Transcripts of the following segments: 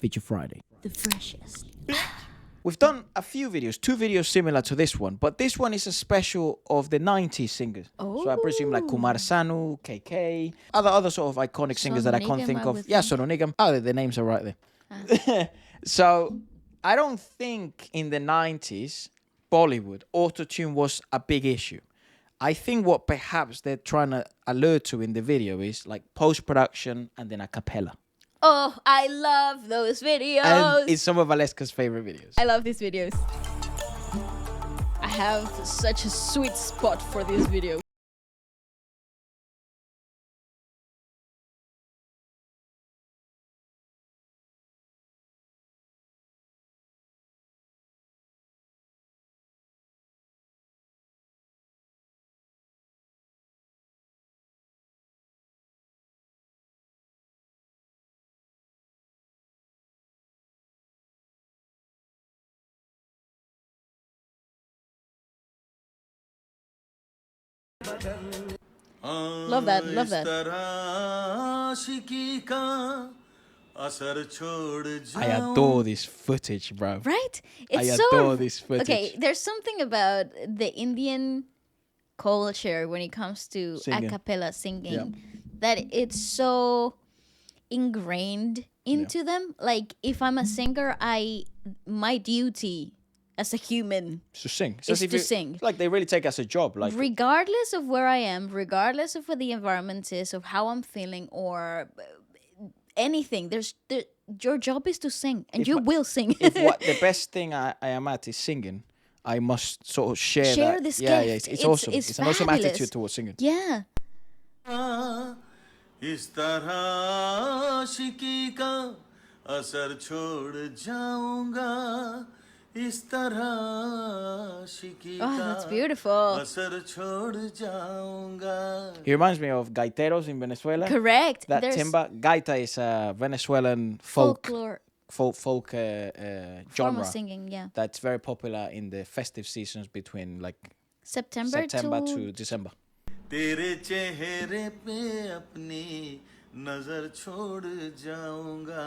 Feature Friday. The freshest. We've done a few videos, 2 videos similar to this one, but this one is a special of the 90s singers. So I presume like Kumar Sanu, KK, other sort of iconic singers that I can't think of. Yeah, Sonu Nigam. Oh, the names are right there. So I don't think in the 90s, Bollywood, autotune was a big issue. I think what perhaps they're trying to allude to in the video is like post-production and then a cappella. Oh, I love those videos. And it's some of Waleska's favorite videos. I love these videos. I have such a sweet spot for this video. Love that, love that. I adore this footage, bro. Right? I adore this footage. Okay, there's something about the Indian culture when it comes to Singing. a cappella singing that it's so ingrained into them. Like if I'm a singer, my duty as a human To sing. is to sing. Like they really take it as a job. Like Regardless of where I am, regardless of what the environment is, of how I'm feeling, or anything, your job is to sing, and you will sing. if what the best thing I am at is singing, I must sort of share that. this Yeah, gift. it's awesome. It's an awesome fabulous. attitude towards singing. Yeah. इस तरह आशिकी का असर छोड़ जाऊंगा इस तरह आशिकी Oh, का that's beautiful. असर छोड़ जाऊंगा. He reminds me of gaiteros in Venezuela. Correct. That There's timba. Gaita is a Venezuelan folk folklore genre form of singing. Yeah. that's very popular in the festive seasons between like September to December. तेरे चेहरे पे अपनी नजर छोड़ जाऊंगा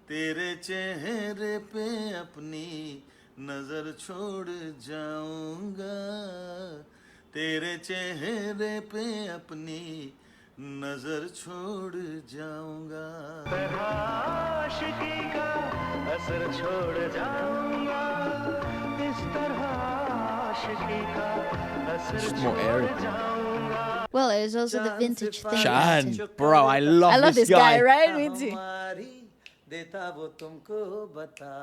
तेरे चेहरे पे अपनी नजर छोड़ जाऊंगा तेरे चेहरे पे अपनी नजर छोड़ जाऊंगा आशिकी का असर छोड़ जाऊंगा इस तरह आशिकी का असर It's more airy. Well, there's also the vintage thing. Shan, bro, I love this guy, right? Me too. देता वो तुमको बता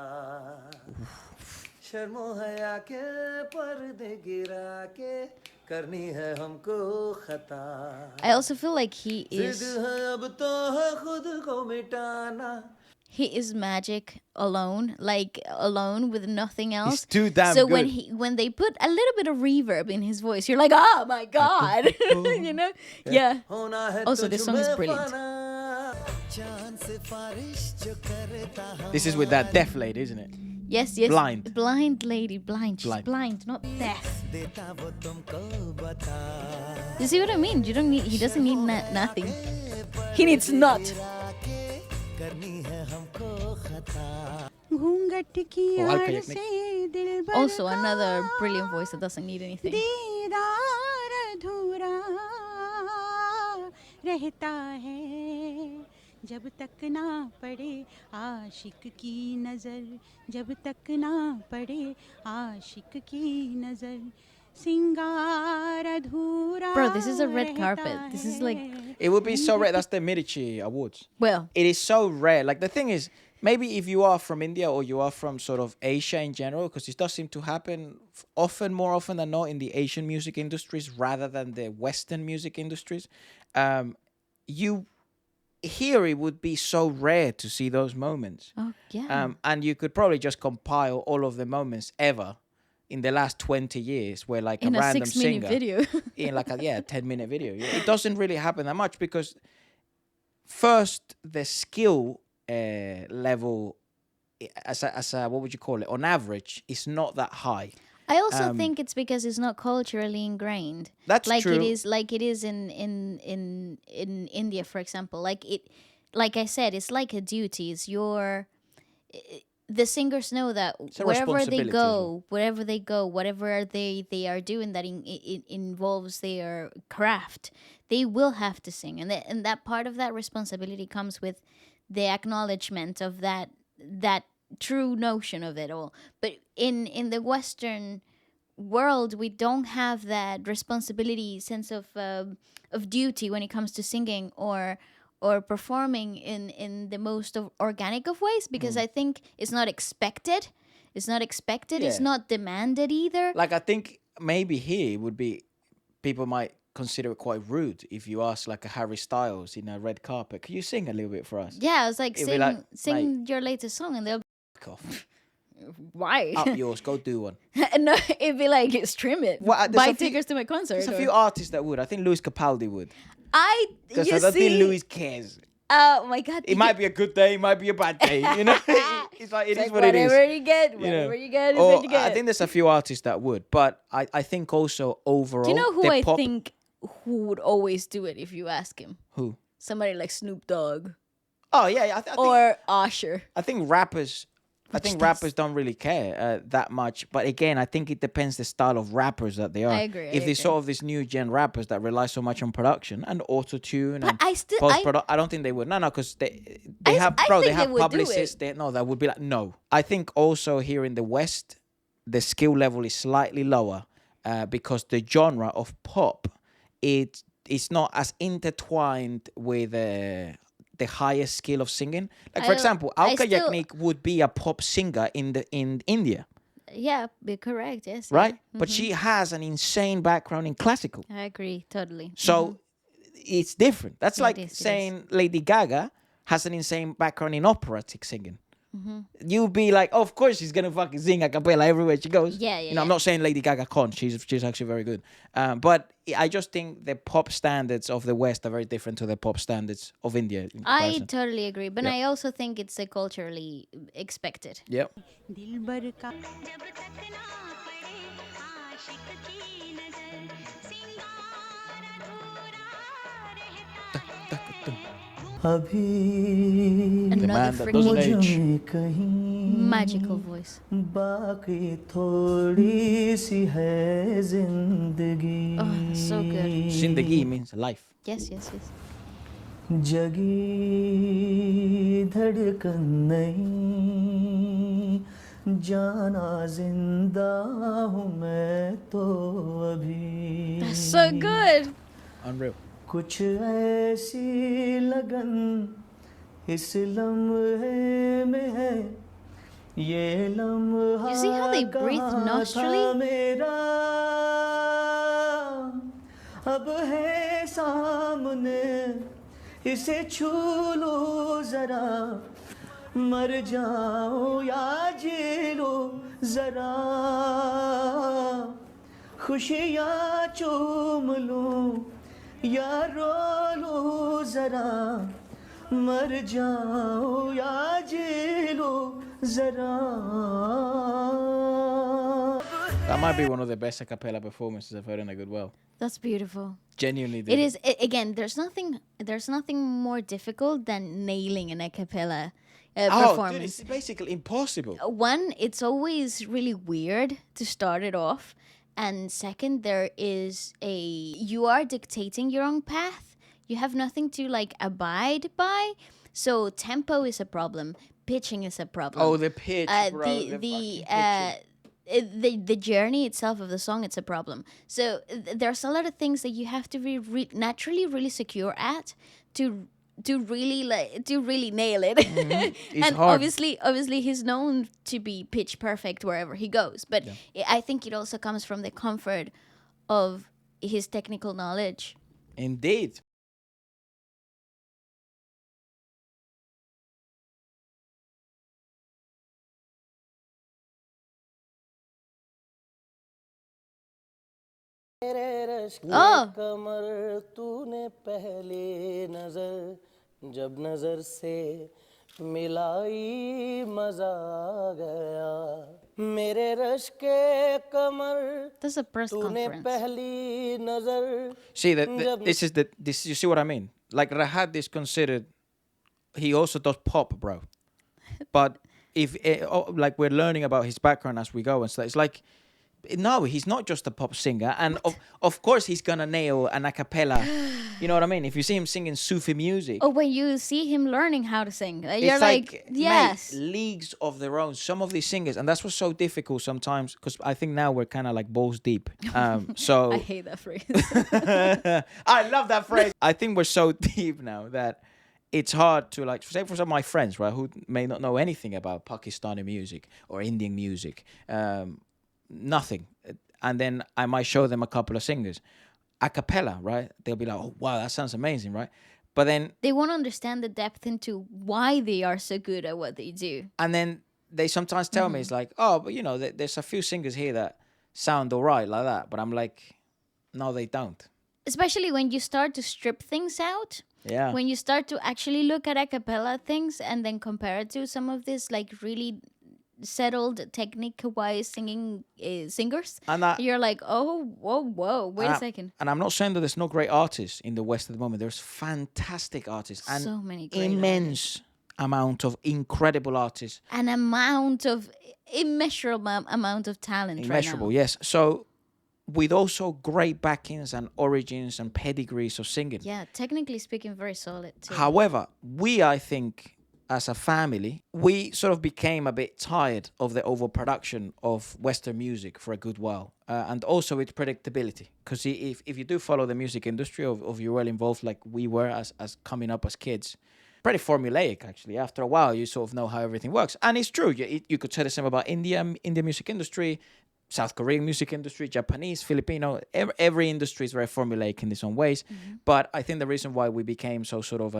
शर्मो हया के पर्दे गिरा के करनी है हमको खता I also feel like he is अब तो है खुद को मिटाना magic alone, like alone with nothing else. He's too damn so good. when they put a little bit of reverb in his voice, you're like, oh my god, you know? Yeah. Also, this song is brilliant. This is with that deaf lady, isn't it? Yes. Blind. Blind lady, blind. She's Blind. blind, not deaf. You see what I mean? He doesn't need nothing. He needs not. Also, another brilliant voice that doesn't need anything. जब तक ना पड़े आशिक की नजर जब तक ना पड़े आशिक की नजर सिंगार अधूरा. Bro, this is a red carpet. This is like... It would be so rare. That's the Medici Awards. Well, it is so rare. Like the thing is, maybe if you are from India or you are from sort of Asia in general, because this does seem to happen more often than not in the Asian music industries rather than the Western music industries. Here it would be so rare to see those moments. Oh, yeah. And you could probably just compile all of the moments ever in the last 20 years where like in a random 6-minute singer video. in like a 10-minute video. It doesn't really happen that much because first the skill level as a what would you call it, on average, is not that high. I also think it's because it's not culturally ingrained. That's like true. It is in India, for example. Like I said, it's like a duty. It's your the singers know that a wherever they responsibility as well. go, whatever they are doing that involves their craft, they will have to sing, and that part of that responsibility comes with the acknowledgement of that true notion of it all. But in the Western world, we don't have that responsibility sense of duty when it comes to singing or performing in the most organic of ways, because I think it's not expected. It's Yeah. not demanded either. Like, I think maybe here would be, people might consider it quite rude if you ask like a Harry Styles in a red carpet, can you sing a little bit for us? Yeah, I was like, It'd be like, sing mate, your latest song, and they'll fuck off. why? Up yours, go do one. No, it'd be like, stream it. Well, there's Buy a few- tickets to my concert. There's a or- few artists that would. I think Lewis Capaldi would. Because you I don't see, think Louis cares. oh my god, It might be a good day, it might be a bad day. You know, it's like it is what it is. whatever you get, you whatever know. you get is Or what you get. I think there's a few artists that would, but I think also overall. Do you know who the I pop- think who would always do it if you ask him? Who? Somebody like Snoop Dogg Oh yeah, I think or Usher. I think rappers. I think rappers don't really care that much, but again, I think it depends the style of rappers that they are. I agree, If I they sort of this new gen rappers that rely so much on production and auto tune But and I still- post production, I don't think they would. No, because they have I bro, they think they have would do publicists. it. No, that would be like no. I think also here in the West, the skill level is slightly lower because the genre of pop, it's not as intertwined with the highest skill of singing. Like, for example, Alka Yagnik would be a pop singer in India, Yeah, be correct. Yes. right? Yeah. But she has an insane background in classical. I agree totally. So it's different. That's Yeah, like it is. saying Lady Gaga has an insane background in operatic singing. Mm-hmm. You'd be like, oh, of course she's gonna fucking sing a cappella everywhere she goes. Yeah, You know, I'm not saying Lady Gaga can't. She's actually very good. But I just think the pop standards of the West are very different to the pop standards of India. in I comparison. totally agree, but Yep. I also think it's culturally expected. Yep. दिलबर का अभी Another man that freaking doesn't मुझ age. में कहीं magical voice. बाकी थोड़ी सी है जिंदगी Oh, so good. Zindagi means life. Yes, yes, yes. जगी धड़कन नहीं जाना जिंदा हूँ मैं तो अभी That's so good. Unreal. कुछ ऐसी लगन इस लम्हे में है ये लम्हा You see how they breathe कहाँ nostrily? था मेरा अब है सामने इसे छू लो जरा मर जाओ या जी लो जरा खुशियाँ चूम लूं या रो लो जरा मर जाओ या जी लो जरा That might be one of the best a cappella performances I've heard in a good while. That's beautiful. Genuinely. It is again. There's nothing more difficult than nailing an a cappella Oh, dude, performance. it's basically impossible. One, it's always really weird to start it off, and second, you are dictating your own path. You have nothing to like abide by. So tempo is a problem. Pitching is a problem. Oh, the pitch, bro. The journey itself of the song, it's a problem. So there's a lot of things that you have to be naturally really secure at to really nail it. It's And hard. obviously he's known to be pitch perfect wherever he goes, but I think it also comes from the comfort of his technical knowledge. Indeed. Oh, कमर तूने पहले नजर जब नजर से मिलाई मजा आ गया मेरे रश के कमर that's a press तूने conference. पहली नजर See this. You see what I mean? Like Rahad is considered. He also does pop, bro. But if like we're learning about his background as we go and stuff. It's like, no, he's not just a pop singer, and of course he's gonna nail an a cappella. You know what I mean? If you see him singing Sufi music, Oh, when you see him learning how to sing, you're it's like, mate, yes. leagues of their own. Some of these singers, and that's what's so difficult sometimes, because I think now we're kind of like balls deep. So I hate that phrase. I love that phrase. I think we're so deep now that it's hard to, like, say for some of my friends, right, who may not know anything about Pakistani music or Indian music, nothing. And then I might show them a couple of singers. A cappella, right? They'll be like, oh, wow, that sounds amazing, right? But then... They won't understand the depth into why they are so good at what they do. And then they sometimes tell me, it's like, oh, but, you know, there's a few singers here that sound all right like that. But I'm like, no, they don't. Especially when you start to strip things out. Yeah. When you start to actually look at a cappella things and then compare it to some of this, like, really settled technique-wise singing singers, And you're like, oh, whoa, wait a second. And I'm not saying that there's no great artists in the West at the moment. There's fantastic artists and So many great immense amount of incredible artists. An amount of immeasurable amount of talent Immeasurable, right now. yes. So with also great backings and origins and pedigrees of singing. Yeah, technically speaking, very solid too. However, I think, as a family, we sort of became a bit tired of the overproduction of Western music for a good while. And also its predictability. Because if you do follow the music industry, of you're well involved like we were as coming up as kids, pretty formulaic, actually. After a while, you sort of know how everything works. And it's true. You could say the same about Indian music industry, South Korean music industry, Japanese, Filipino. Every industry is very formulaic in its own ways. Mm-hmm. But I think the reason why we became so sort of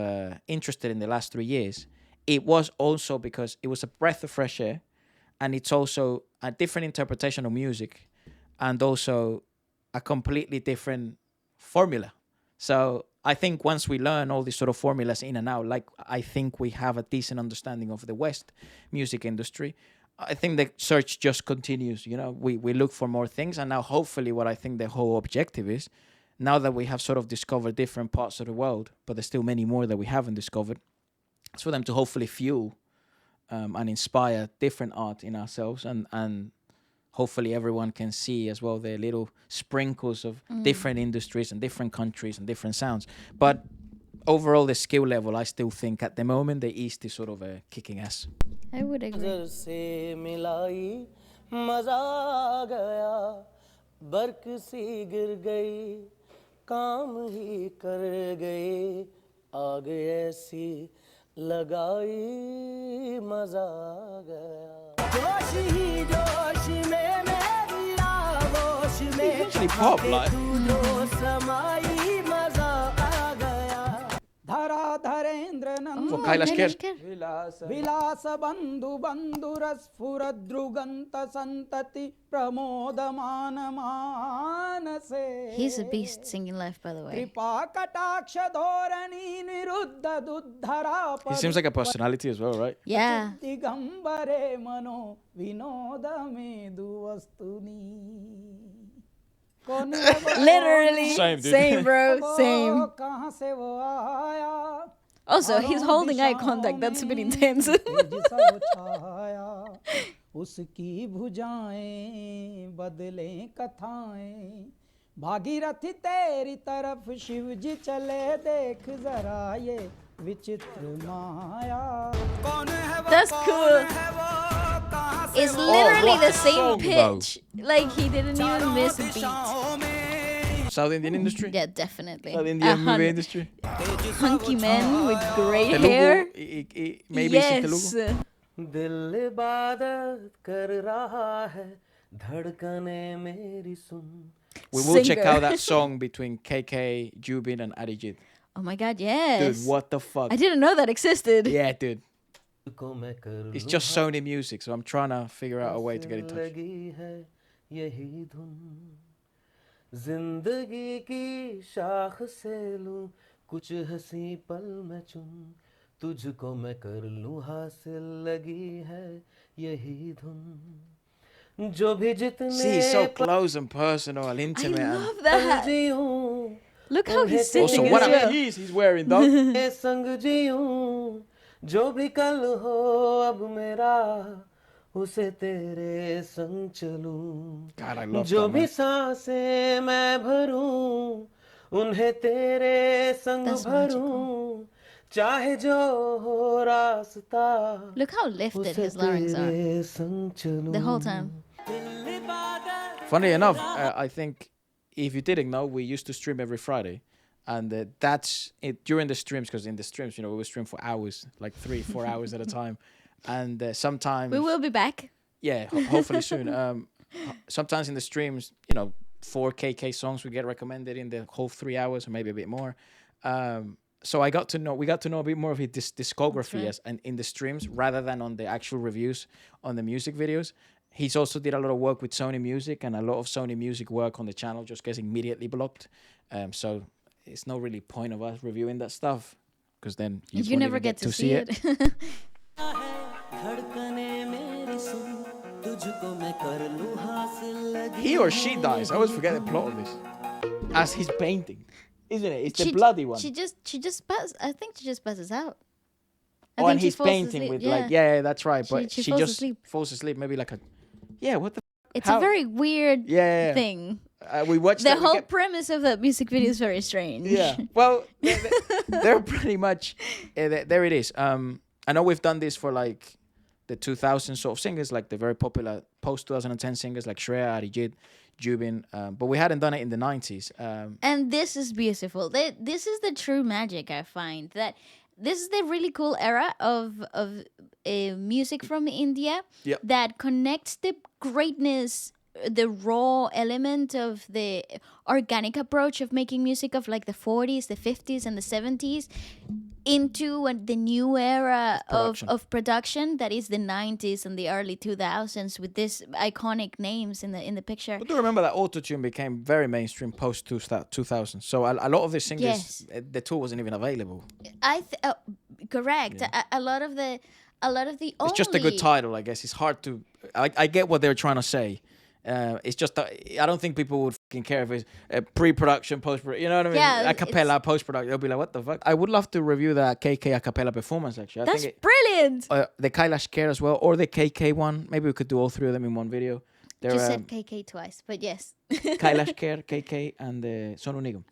interested in the last 3 years, it was also because it was a breath of fresh air, and it's also a different interpretation of music, and also a completely different formula. So I think once we learn all these sort of formulas in and out, like I think we have a decent understanding of the West music industry, I think the search just continues. You know, we look for more things, and now hopefully what I think the whole objective is, now that we have sort of discovered different parts of the world, but there's still many more that we haven't discovered, it's for them to hopefully fuel and inspire different art in ourselves, and hopefully everyone can see as well the little sprinkles of different industries and different countries and different sounds. But overall, the skill level, I still think at the moment the East is sort of kicking ass. I would agree. लगाई मजा गया जोश ही जोश में मेरी आगोश में Actually pop, like. जो समाई मजा आ गया धरा धरेंद्र नंद For Kailash Kher. विलास बंधु बंधुरस्फुरद्रुगंत संतति प्रमोदमान मानसे. He's a beast singing live, by the way. कृपा कटाक्ष धोरणी निरुद्ध दुद्धरा He seems like a personality as well, right? Yeah. Digambare मनो विनोद में दुवस्तुनी. Literally. Same, dude. Same, bro. Same. कहाँ से वो आया. Also, he's holding eye contact. That's a bit intense. उसकी भुजाएं बदले कथाएं भागीरथी तेरी तरफ शिव जी चले देख जरा ये विचित्र माया. That's cool. It's literally what the a same song, pitch. Like, he didn't even miss a beat. South Indian industry? Yeah, definitely. South Indian movie industry? Hunky man with grey Telugu? hair. Maybe it's in Telugu? Yes. दिल इबादत कर रहा है धड़कने मेरी सुन. We will check Singer. out that song between KK, Jubin, and Arijit. Oh my god, yes. Dude, what the fuck? I didn't know that existed. Yeah, dude. को मैं कर It's just Sony music, so I'm trying to figure out a way to get in touch. लगी है यही धुन जिंदगी की शाख से लूं कुछ हंसी पल में चुन तुझको मैं कर लूं हासिल लगी है यही धुन जो भी जितने See, he's so close and personal and I intimate. love that. जीऊं Look how he's Also, singing what as a well. piece he's wearing, dog. संग जीऊं जो भी कल हो अब मेरा उसे तेरे संग चलूं God, I love जो that, भी man. सांसें मैं भरूं उन्हें तेरे संग That's भरूं चाहे जो हो रास्ता Look how lifted उसे his larynx are तेरे संग चलूं the whole time. Funny enough, I think if you didn't know, we used to stream every Friday. And that's it during the streams, because in the streams, we would stream for hours, like 3-4 hours at a time. And sometimes... We will be back. Yeah, hopefully soon. Sometimes in the streams, 4 KK songs we get recommended in the whole 3 hours, or maybe a bit more. So we got to know a bit more of his discography right. and in the streams rather than on the actual reviews on the music videos. He's also did a lot of work with Sony Music, and a lot of Sony Music work on the channel just gets immediately blocked. So it's no really point of us reviewing that stuff, because then you won't never even get to see it. He or she dies. I always forget the plot of this. As he's painting, isn't it? It's the She- bloody one. She just passes. I think she just passes out. Oh, and she he's falls painting asleep, with yeah, that's right. But She she falls just asleep. falls asleep. Maybe like what the? It's How? a very weird Yeah. thing. We watched The that, we whole get- premise of that music video is very strange. Yeah. Well, they're pretty much there. It is. I know we've done this for like the 2000 sort of singers, like the very popular post 2010 singers like Shreya, Arijit, Jubin, but we hadn't done it in the 90s. And this is beautiful. This is the true magic, I find. That this is the really cool era of music from India Yep. that connects the greatness, the raw element of the organic approach of making music of like the 40s, the 50s, and the 70s into the new era of production that is the 90s and the early 2000s, with these iconic names in the picture. But do remember that autotune became very mainstream post 2000. So a lot of the singers, Yes. the tool wasn't even available. Correct. A lot of the It's just a good title, I guess. It's hard to. I get what they're trying to say. It's just that I don't think people would fucking care if it's pre-production, post-production. You know what I mean? Yeah, Acapella, post-production. They'll be like, what the fuck? I would love to review that KK acapella performance, actually. I That's think brilliant. the Kailash Care as well, or the KK one. Maybe we could do all three of them in one video. They're Just said KK twice, but yes. Kailash Care, KK, and Sonu Nigam.